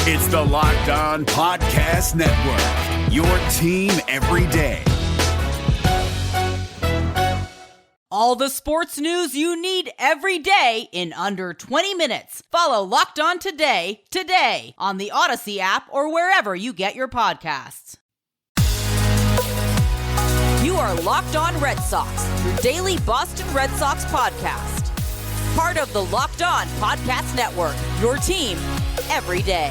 It's the Locked On Podcast Network, your team every day. All the sports news you need every day in under 20 minutes. Follow Locked On today on the Odyssey app or wherever you get your podcasts. You are Locked On Red Sox, your daily Boston Red Sox podcast. Part of the Locked On Podcast Network, your team every day.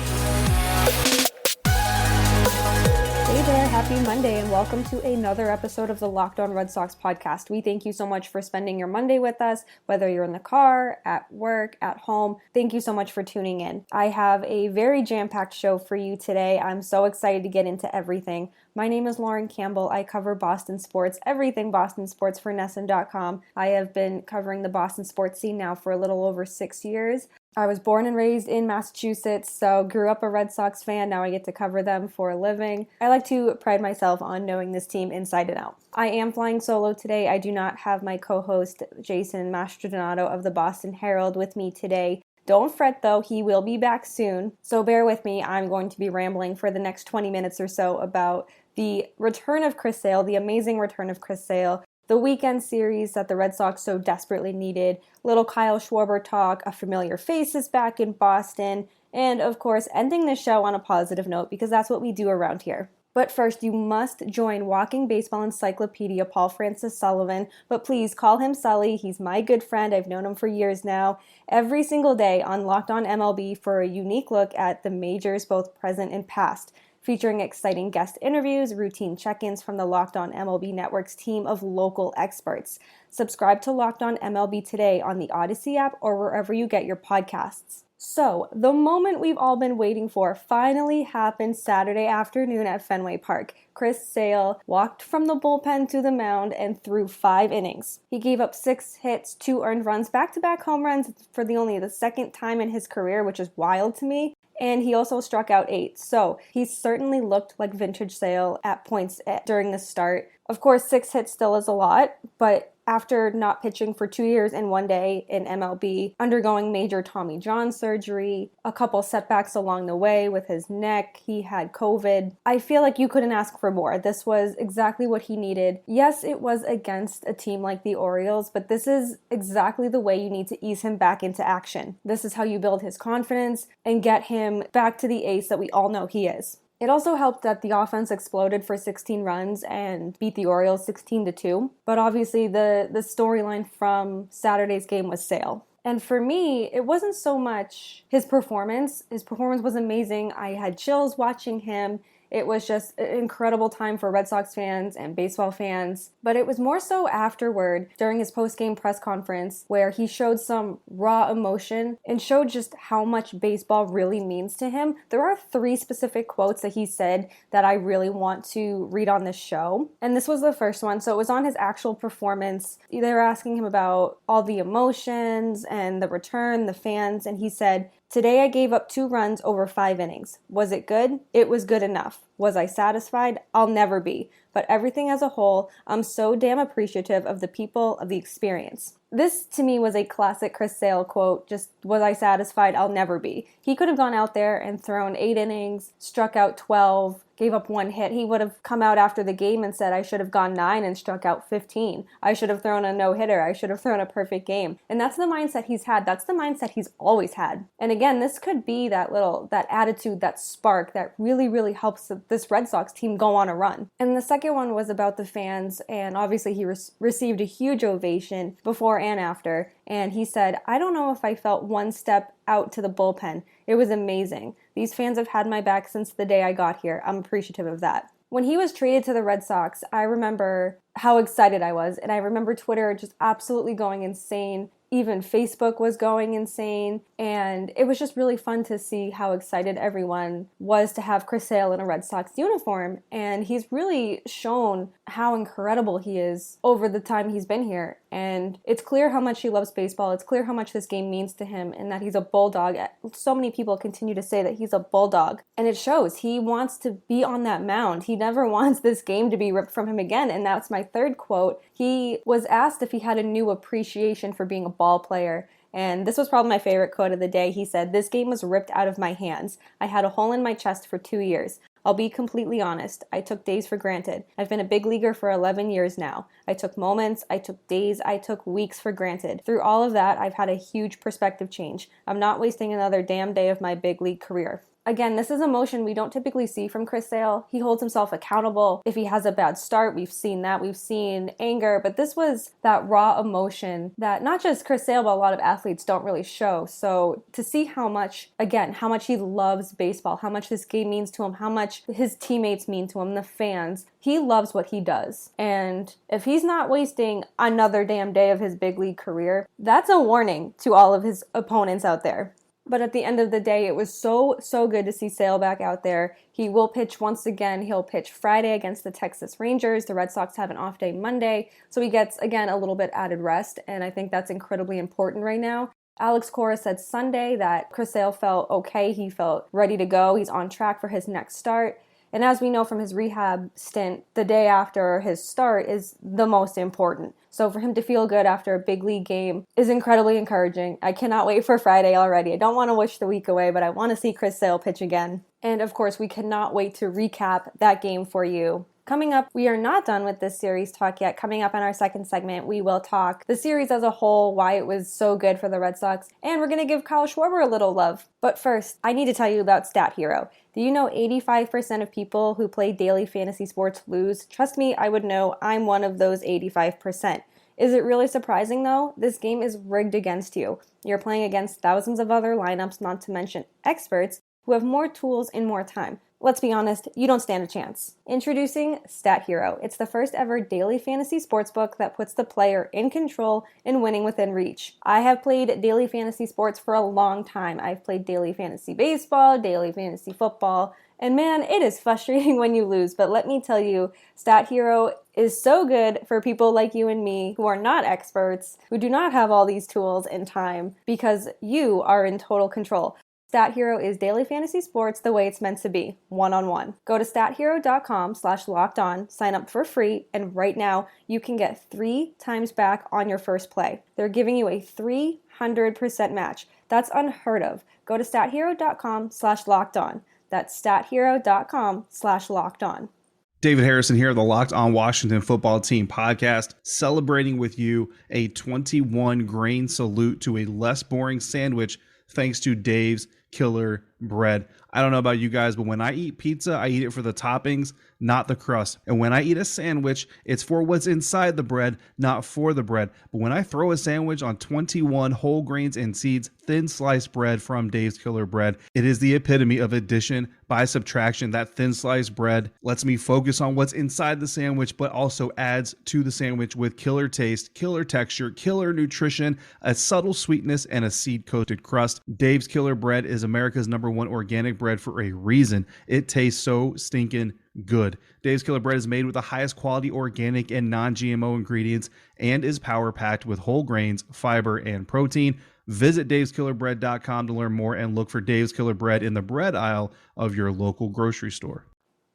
Hey there, happy Monday, and welcome to another episode of the Locked On Red Sox podcast. We thank you so much for spending your Monday with us, whether you're in the car, at work, at home. Thank you so much for tuning in. I have a very jam-packed show for you today. I'm so excited to get into everything. My name is Lauren Campbell. I cover Boston sports, everything Boston sports for NESN.com. I have been covering the Boston sports scene now for a little over 6 years. I was born and raised in Massachusetts, so grew up a Red Sox fan. Now I get to cover them for a living. I like to pride myself on knowing this team inside and out. I am flying solo today. I do not have my co-host Jason Mastrodonato of the Boston Herald with me today. Don't fret though, he will be back soon. So bear with me. I'm going to be rambling for the next 20 minutes or so about the return of Chris Sale, the amazing return of Chris Sale, the weekend series that the Red Sox so desperately needed, little Kyle Schwarber talk, a familiar face is back in Boston, and of course, ending the show on a positive note because that's what we do around here. But first, you must join Walking Baseball Encyclopedia Paul Francis Sullivan, but please call him Sully. He's my good friend. I've known him for years now. Every single day on Locked On MLB for a unique look at the majors, both present and past, featuring exciting guest interviews, routine check-ins from the Locked On MLB Network's team of local experts. Subscribe to Locked On MLB today on the Odyssey app or wherever you get your podcasts. So, the moment we've all been waiting for finally happened Saturday afternoon at Fenway Park. Chris Sale walked from the bullpen to the mound and threw 5 innings. He gave up 6 hits, 2 earned runs, back-to-back home runs for only the second time in his career, which is wild to me. And he also struck out 8. So he certainly looked like vintage Sale at points during the start. Of course, 6 hits still is a lot, but after not pitching for 2 years and 1 day in MLB, undergoing major Tommy John surgery, a couple setbacks along the way with his neck, he had COVID. I feel like you couldn't ask for more. This was exactly what he needed. Yes, it was against a team like the Orioles, but this is exactly the way you need to ease him back into action. This is how you build his confidence and get him back to the ace that we all know he is. It also helped that the offense exploded for 16 runs and beat the Orioles 16-2. But obviously the storyline from Saturday's game was Sale. And for me, it wasn't so much his performance. His performance was amazing. I had chills watching him. It was just an incredible time for Red Sox fans and baseball fans. But it was more so afterward, during his post-game press conference, where he showed some raw emotion and showed just how much baseball really means to him. There are 3 specific quotes that he said that I really want to read on this show. And this was the first one. So it was on his actual performance. They were asking him about all the emotions and the return, the fans, and he said, "Today I gave up 2 runs over 5 innings. Was it good? It was good enough. Was I satisfied? I'll never be. But everything as a whole, I'm so damn appreciative of the people, of the experience." This, to me, was a classic Chris Sale quote, just, was I satisfied? I'll never be. He could have gone out there and thrown 8 innings, struck out 12, gave up 1 hit. He would have come out after the game and said, I should have gone 9 and struck out 15. I should have thrown a no-hitter. I should have thrown a perfect game. And that's the mindset he's had. That's the mindset he's always had. And again, this could be that attitude, that spark that really, really helps this Red Sox team go on a run. And the second one was about the fans, and obviously he received a huge ovation before and after. And he said, "I don't know if I felt one step out to the bullpen. It was amazing. These fans have had my back since the day I got here. I'm appreciative of that." When he was traded to the Red Sox, I remember how excited I was, and I remember Twitter just absolutely going insane. Even Facebook was going insane, and it was just really fun to see how excited everyone was to have Chris Sale in a Red Sox uniform, and he's really shown how incredible he is over the time he's been here, and it's clear how much he loves baseball. It's clear how much this game means to him, and that he's a bulldog. So many people continue to say that he's a bulldog, and it shows. He wants to be on that mound. He never wants this game to be ripped from him again, and that's my third quote. He was asked if he had a new appreciation for being a ball player, And this was probably my favorite quote of the day. He said, "This game was ripped out of my hands. I had a hole in my chest for 2 years. I'll be completely honest. I took days for granted. I've been a big leaguer for 11 years now. I took moments, I took days, I took weeks for granted. Through all of that, I've had a huge perspective change. I'm not wasting another damn day of my big league career." Again, this is emotion we don't typically see from Chris Sale. He holds himself accountable. If he has a bad start, we've seen that. We've seen anger, but this was that raw emotion that not just Chris Sale, but a lot of athletes don't really show. So to see how much he loves baseball, how much this game means to him, how much his teammates mean to him, the fans, he loves what he does. And if he's not wasting another damn day of his big league career, that's a warning to all of his opponents out there. But at the end of the day, it was so good to see Sale back out there. He will pitch once again. He'll pitch Friday against the Texas Rangers. The Red Sox have an off day Monday, so he gets, again, a little bit added rest, and I think that's incredibly important right now. Alex Cora said Sunday that Chris Sale felt okay. He felt ready to go. He's on track for his next start. And as we know from his rehab stint, the day after his start is the most important. So for him to feel good after a big league game is incredibly encouraging. I cannot wait for Friday already. I don't want to wish the week away, but I want to see Chris Sale pitch again. And of course, we cannot wait to recap that game for you. Coming up, we are not done with this series talk yet. Coming up in our second segment, we will talk the series as a whole, why it was so good for the Red Sox, and we're going to give Kyle Schwarber a little love. But first, I need to tell you about Stat Hero. Do you know 85% of people who play daily fantasy sports lose? Trust me, I would know. I'm one of those 85%. Is it really surprising though? This game is rigged against you. You're playing against thousands of other lineups, not to mention experts, who have more tools and more time. Let's be honest, you don't stand a chance. Introducing Stat Hero. It's the first ever daily fantasy sportsbook that puts the player in control and winning within reach. I have played daily fantasy sports for a long time. I've played daily fantasy baseball, daily fantasy football, and man, it is frustrating when you lose, but let me tell you, Stat Hero is so good for people like you and me who are not experts, who do not have all these tools and time, because you are in total control. Stat Hero is daily fantasy sports the way it's meant to be, one-on-one. Go to stathero.com/lockedon, sign up for free, and right now you can get 3 times back on your first play. They're giving you a 300% match. That's unheard of. Go to stathero.com/lockedon. That's stathero.com/lockedon. David Harrison here, the Locked On Washington Football Team podcast, celebrating with you a 21 grain salute to a less boring sandwich thanks to Dave's Killer Bread. I don't know about you guys, but when I eat pizza, I eat it for the toppings, not the crust. And when I eat a sandwich, it's for what's inside the bread, not for the bread. But when I throw a sandwich on 21 whole grains and seeds, thin sliced bread from Dave's Killer Bread, it is the epitome of addition by subtraction. That thin sliced bread lets me focus on what's inside the sandwich, but also adds to the sandwich with killer taste, killer texture, killer nutrition, a subtle sweetness, and a seed-coated crust. Dave's Killer Bread is America's #1 organic bread for a reason. It tastes so stinking good. Dave's Killer Bread is made with the highest quality organic and non-GMO ingredients and is power-packed with whole grains, fiber, and protein. Visit daveskillerbread.com to learn more and look for Dave's Killer Bread in the bread aisle of your local grocery store.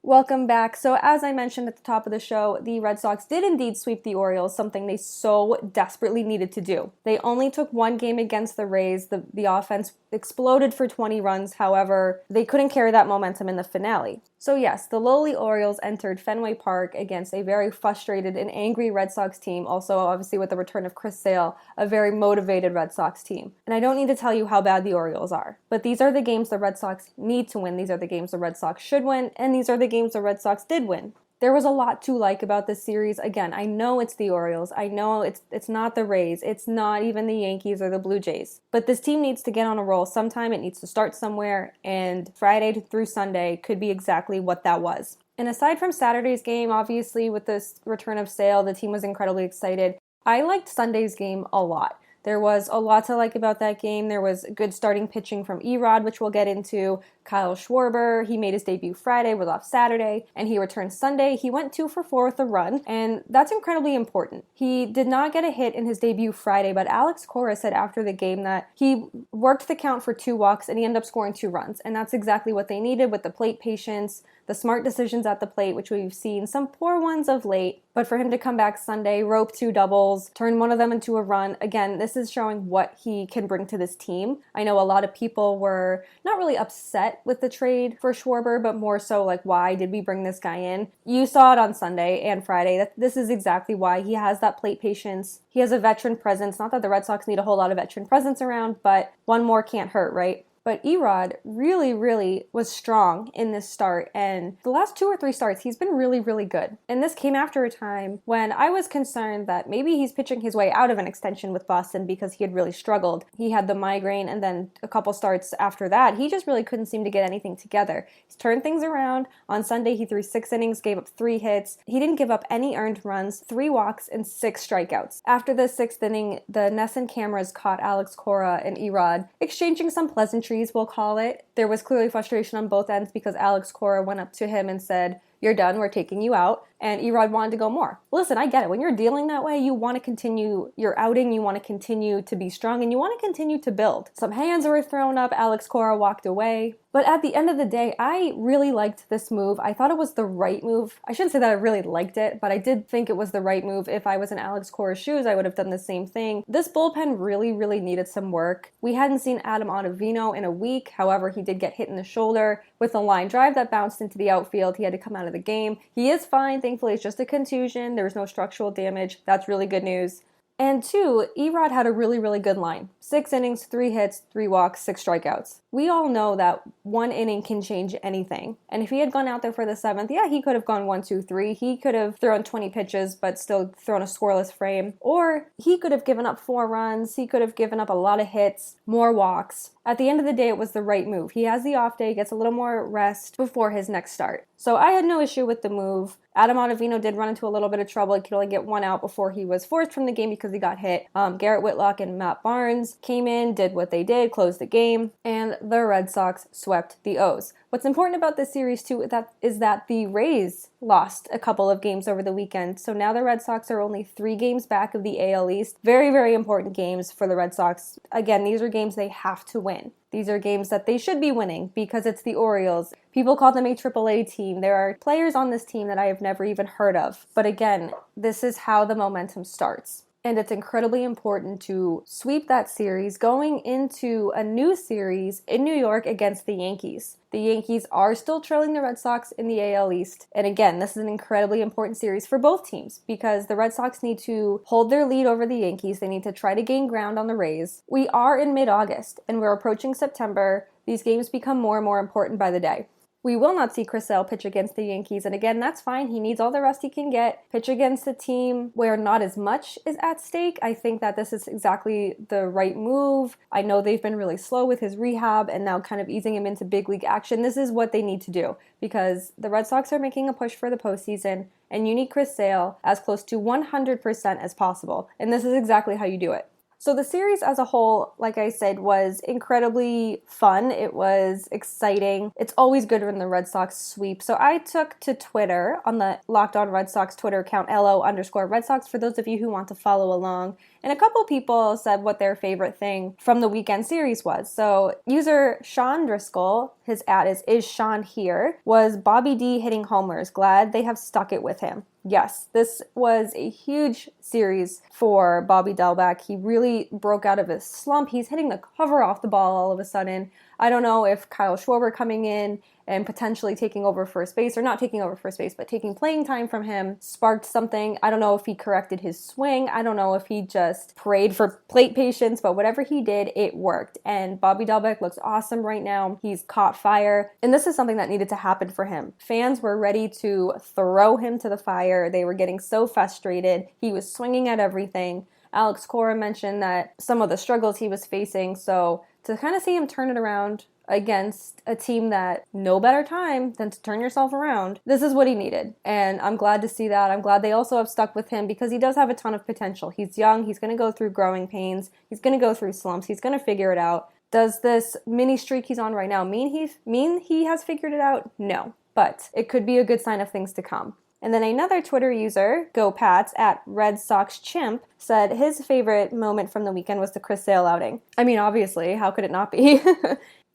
Welcome back. So as I mentioned at the top of the show, the Red Sox did indeed sweep the Orioles, something they so desperately needed to do. They only took one game against the Rays. The offense exploded for 20 runs. However, they couldn't carry that momentum in the finale. So yes, the lowly Orioles entered Fenway Park against a very frustrated and angry Red Sox team, also obviously with the return of Chris Sale, a very motivated Red Sox team. And I don't need to tell you how bad the Orioles are, but these are the games the Red Sox need to win, these are the games the Red Sox should win, and these are the games the Red Sox did win. There was a lot to like about this series. Again, I know it's the Orioles. I know it's not the Rays. It's not even the Yankees or the Blue Jays. But this team needs to get on a roll sometime. It needs to start somewhere, and Friday through Sunday could be exactly what that was. And aside from Saturday's game, obviously with this return of Sale, the team was incredibly excited. I liked Sunday's game a lot. There was a lot to like about that game. There was good starting pitching from Erod, which we'll get into. Kyle Schwarber, he made his debut Friday, was off Saturday, and he returned Sunday. He went 2 for 4 with a run, and that's incredibly important. He did not get a hit in his debut Friday, but Alex Cora said after the game that he worked the count for 2 walks, and he ended up scoring 2 runs, and that's exactly what they needed with the plate patience, the smart decisions at the plate, which we've seen some poor ones of late. But for him to come back Sunday, rope 2 doubles, turn one of them into a run, again, this is showing what he can bring to this team. I know a lot of people were not really upset with the trade for Schwarber, but more so like, why did we bring this guy in? You saw it on Sunday and Friday that this is exactly why. He has that plate patience. He has a veteran presence. Not that the Red Sox need a whole lot of veteran presence around, but one more can't hurt, right? But Erod really was strong in this start, and the last 2 or 3 starts, he's been really good. And this came after a time when I was concerned that maybe he's pitching his way out of an extension with Boston because he had really struggled. He had the migraine, and then a couple starts after that, he just really couldn't seem to get anything together. He's turned things around. On Sunday, he threw 6 innings, gave up 3 hits. He didn't give up any earned runs, 3 walks, and 6 strikeouts. After the 6th inning, the Nesson cameras caught Alex Cora and Erod exchanging some pleasantries, we'll call it. There was clearly frustration on both ends because Alex Cora went up to him and said, "You're done, we're taking you out." And Erod wanted to go more. Listen, I get it. When you're dealing that way, you want to continue your outing, you want to continue to be strong, and you want to continue to build. Some hands were thrown up, Alex Cora walked away. But at the end of the day, I really liked this move. I thought it was the right move. I shouldn't say that I really liked it, but I did think it was the right move. If I was in Alex Cora's shoes, I would have done the same thing. This bullpen really needed some work. We hadn't seen Adam Ottavino in a week. However, he did get hit in the shoulder with a line drive that bounced into the outfield. He had to come out of the game. He is fine. Thankfully, it's just a contusion. There was no structural damage. That's really good news. And 2, Erod had a really good line. 6 innings, 3 hits, 3 walks, 6 strikeouts. We all know that 1 inning can change anything. And if he had gone out there for the 7th, yeah, he could have gone 1, 2, 3. He could have thrown 20 pitches, but still thrown a scoreless frame. Or he could have given up 4 runs. He could have given up a lot of hits, more walks. At the end of the day, it was the right move. He has the off day, gets a little more rest before his next start. So I had no issue with the move. Adam Ottavino did run into a little bit of trouble. He could only get 1 out before he was forced from the game because he got hit. Garrett Whitlock and Matt Barnes came in, did what they did, closed the game, and the Red Sox swept the O's. What's important about this series, too, is that the Rays lost a couple of games over the weekend. So now the Red Sox are only 3 games back of the AL East. Very important games for the Red Sox. Again, these are games they have to win. These are games that they should be winning because it's the Orioles. People call them a AAA team. There are players on this team that I have never even heard of. But again, this is how the momentum starts. And it's incredibly important to sweep that series going into a new series in New York against the Yankees. The Yankees are still trailing the Red Sox in the AL East. And again, this is an incredibly important series for both teams because the Red Sox need to hold their lead over the Yankees. They need to try to gain ground on the Rays. We are in mid-August and we're approaching September. These games become more and more important by the day. We will not see Chris Sale pitch against the Yankees, and again, that's fine. He needs all the rest he can get. Pitch against a team where not as much is at stake. I think that this is exactly the right move. I know they've been really slow with his rehab and now kind of easing him into big league action. This is what they need to do because the Red Sox are making a push for the postseason, and you need Chris Sale as close to 100% as possible, and this is exactly how you do it. So the series as a whole, like I said, was incredibly fun. It was exciting. It's always good when the Red Sox sweep. So I took to Twitter on the Locked On Red Sox Twitter account, LO_Red Sox, for those of you who want to follow along. And a couple people said what their favorite thing from the weekend series was. So user Sean Driscoll, his ad is Sean here, was Bobby D hitting homers. Glad they have stuck it with him. Yes, this was a huge series for Bobby Delback. He really broke out of his slump. He's hitting the cover off the ball all of a sudden. I don't know if Kyle Schwarber coming in and potentially taking over first base, or not taking over first base, but taking playing time from him sparked something. I don't know if he corrected his swing. I don't know if he just prayed for plate patience, but whatever he did, it worked. And Bobby Delback looks awesome right now. He's caught fire. And this is something that needed to happen for him. Fans were ready to throw him to the fire. They were getting so frustrated. He was swinging at everything. Alex Cora mentioned that some of the struggles he was facing. So to kind of see him turn it around against a team that no better time than to turn yourself around, this is what he needed. And I'm glad to see that. I'm glad they also have stuck with him because he does have a ton of potential. He's young. He's going to go through growing pains. He's going to go through slumps. He's going to figure it out. Does this mini streak he's on right now mean he has figured it out? No. But it could be a good sign of things to come. And then another Twitter user, GoPats, at Red Sox Chimp, said his favorite moment from the weekend was the Chris Sale outing. I mean, obviously, how could it not be?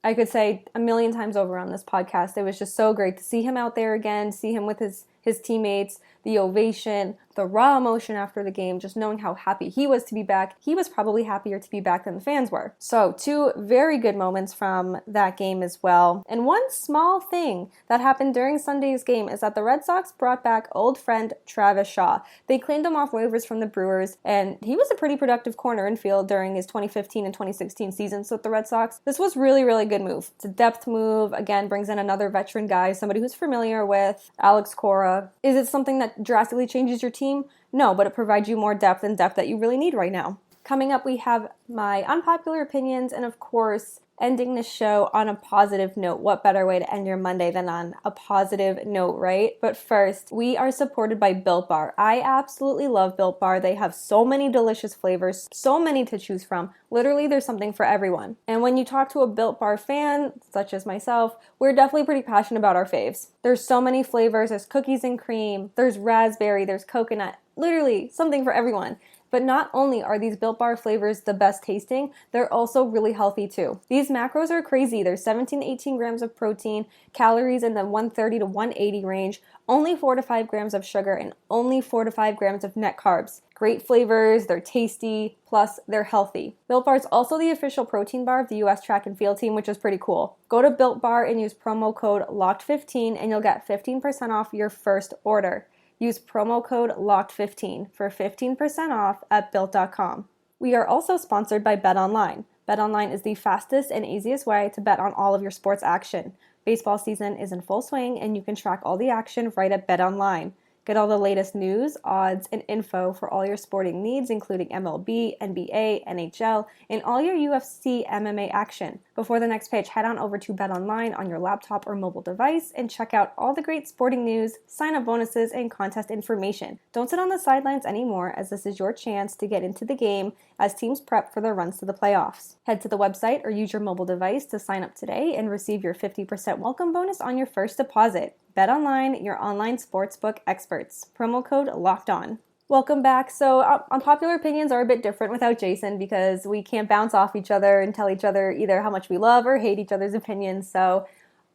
I could say a million times over on this podcast. It was just so great to see him out there again, see him with his teammates, the ovation, the raw emotion after the game, just knowing how happy he was to be back. He was probably happier to be back than the fans were. So 2 very good moments from that game as well. And one small thing that happened during Sunday's game is that the Red Sox brought back old friend Travis Shaw. They claimed him off waivers from the Brewers, and he was a pretty productive corner infield during his 2015 and 2016 seasons with the Red Sox. This was really, really good move. It's a depth move. Again, brings in another veteran guy, somebody who's familiar with Alex Cora. Is it something that drastically changes your team? No, but it provides you more depth and depth that you really need right now. Coming up, we have my unpopular opinions and, of course, ending the show on a positive note. What better way to end your Monday than on a positive note, right? But first, we are supported by Built Bar. I absolutely love Built Bar. They have so many delicious flavors, so many to choose from. Literally, there's something for everyone. And when you talk to a Built Bar fan, such as myself, we're definitely pretty passionate about our faves. There's so many flavors. There's cookies and cream, there's raspberry, there's coconut, literally something for everyone. But not only are these Built Bar flavors the best tasting, they're also really healthy too. These macros are crazy. There's 17 to 18 grams of protein, calories in the 130 to 180 range, only 4 to 5 grams of sugar, and only 4 to 5 grams of net carbs. Great flavors, they're tasty, plus they're healthy. Built Bar is also the official protein bar of the U.S. track and field team, which is pretty cool. Go to Built Bar and use promo code LOCKED15 and you'll get 15% off your first order. Use promo code LOCKED15 for 15% off at Built.com. We are also sponsored by BetOnline. BetOnline is the fastest and easiest way to bet on all of your sports action. Baseball season is in full swing and you can track all the action right at BetOnline. Get all the latest news, odds, and info for all your sporting needs, including MLB, NBA, NHL, and all your UFC MMA action. Before the next pitch, head on over to BetOnline on your laptop or mobile device and check out all the great sporting news, sign-up bonuses, and contest information. Don't sit on the sidelines anymore, as this is your chance to get into the game as teams prep for their runs to the playoffs. Head to the website or use your mobile device to sign up today and receive your 50% welcome bonus on your first deposit. BetOnline, your online sportsbook experts. Promo code LOCKEDON. Welcome back. So unpopular opinions are a bit different without Jason because we can't bounce off each other and tell each other either how much we love or hate each other's opinions. So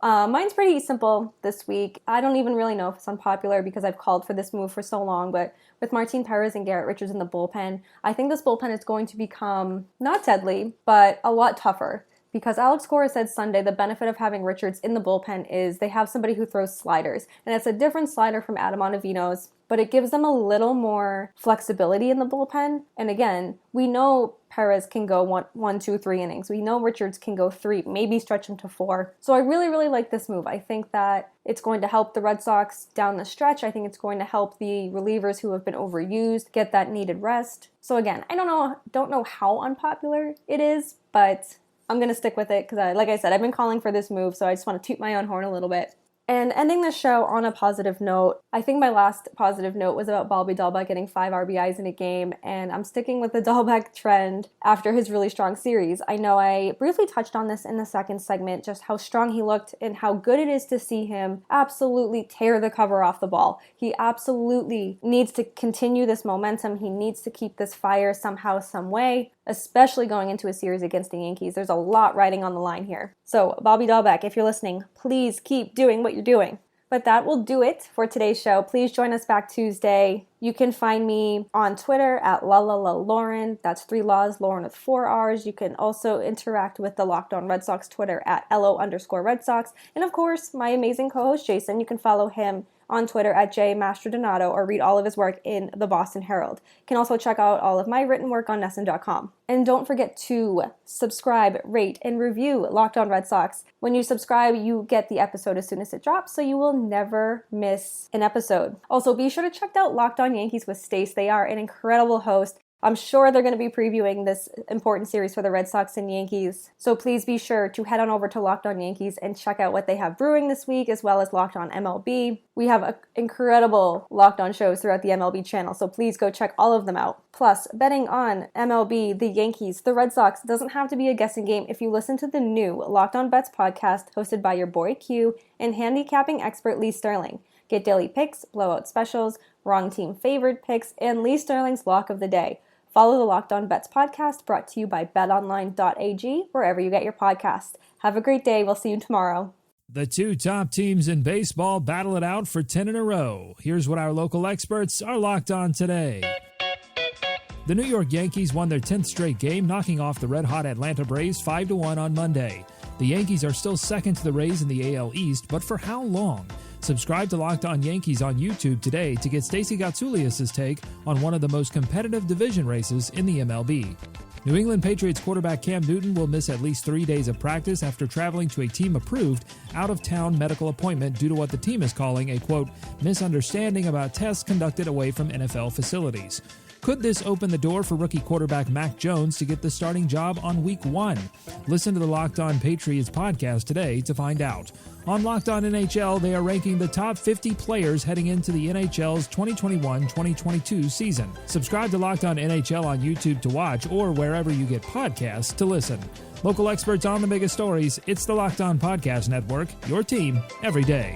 mine's pretty simple this week. I don't even really know if it's unpopular because I've called for this move for so long, but with Martin Perez and Garrett Richards in the bullpen, I think this bullpen is going to become not deadly, but a lot tougher. Because Alex Cora said Sunday the benefit of having Richards in the bullpen is they have somebody who throws sliders. And it's a different slider from Adam Ottavino's, but it gives them a little more flexibility in the bullpen. And again, we know Perez can go one, 2, 3 innings. We know Richards can go 3, maybe stretch him to 4. So I really, really like this move. I think that it's going to help the Red Sox down the stretch. I think it's going to help the relievers who have been overused get that needed rest. So again, I don't know how unpopular it is, but I'm going to stick with it because, like I said, I've been calling for this move, so I just want to toot my own horn a little bit. And ending the show on a positive note, I think my last positive note was about Bobby Dalbec getting 5 RBIs in a game, and I'm sticking with the Dalbec trend after his really strong series. I know I briefly touched on this in the second segment, just how strong he looked and how good it is to see him absolutely tear the cover off the ball. He absolutely needs to continue this momentum. He needs to keep this fire somehow, some way, especially going into a series against the Yankees. There's a lot riding on the line here. So, Bobby Dalbec, if you're listening, please keep doing what you're doing. But that will do it for today's show. Please join us back Tuesday. You can find me on Twitter at LaLaLauren. That's 3 Laws, Lauren with 4 R's. You can also interact with the Locked On Red Sox Twitter at LO_Red Sox. And of course, my amazing co-host Jason, you can follow him on Twitter at jmastrodonato or read all of his work in the Boston Herald. You can also check out all of my written work on NESN.com. And don't forget to subscribe, rate, and review Locked On Red Sox. When you subscribe, you get the episode as soon as it drops, so you will never miss an episode. Also, be sure to check out Locked On Yankees with Stace. They are an incredible host. I'm sure they're going to be previewing this important series for the Red Sox and Yankees. So please be sure to head on over to Locked On Yankees and check out what they have brewing this week, as well as Locked On MLB. We have incredible Locked On shows throughout the MLB channel, so please go check all of them out. Plus, betting on MLB, the Yankees, the Red Sox doesn't have to be a guessing game if you listen to the new Locked On Bets podcast hosted by your boy Q and handicapping expert Lee Sterling. Get daily picks, blowout specials, wrong team favored picks, and Lee Sterling's lock of the day. Follow the Locked On Bets podcast, brought to you by betonline.ag, wherever you get your podcast. Have a great day. We'll see you tomorrow. The two top teams in baseball battle it out for 10 in a row. Here's what our local experts are locked on today. The New York Yankees won their 10th straight game, knocking off the red-hot Atlanta Braves 5-1 on Monday. The Yankees are still second to the Rays in the AL East, but for how long? Subscribe to Locked On Yankees on YouTube today to get Stacey Gotsulias' take on one of the most competitive division races in the MLB. New England Patriots quarterback Cam Newton will miss at least 3 days of practice after traveling to a team-approved, out-of-town medical appointment due to what the team is calling a, quote, misunderstanding about tests conducted away from NFL facilities. Could this open the door for rookie quarterback Mac Jones to get the starting job on Week 1? Listen to the Locked On Patriots podcast today to find out. On Locked On NHL, they are ranking the top 50 players heading into the NHL's 2021-2022 season. Subscribe to Locked On NHL on YouTube to watch or wherever you get podcasts to listen. Local experts on the biggest stories, it's the Locked On Podcast Network, your team every day.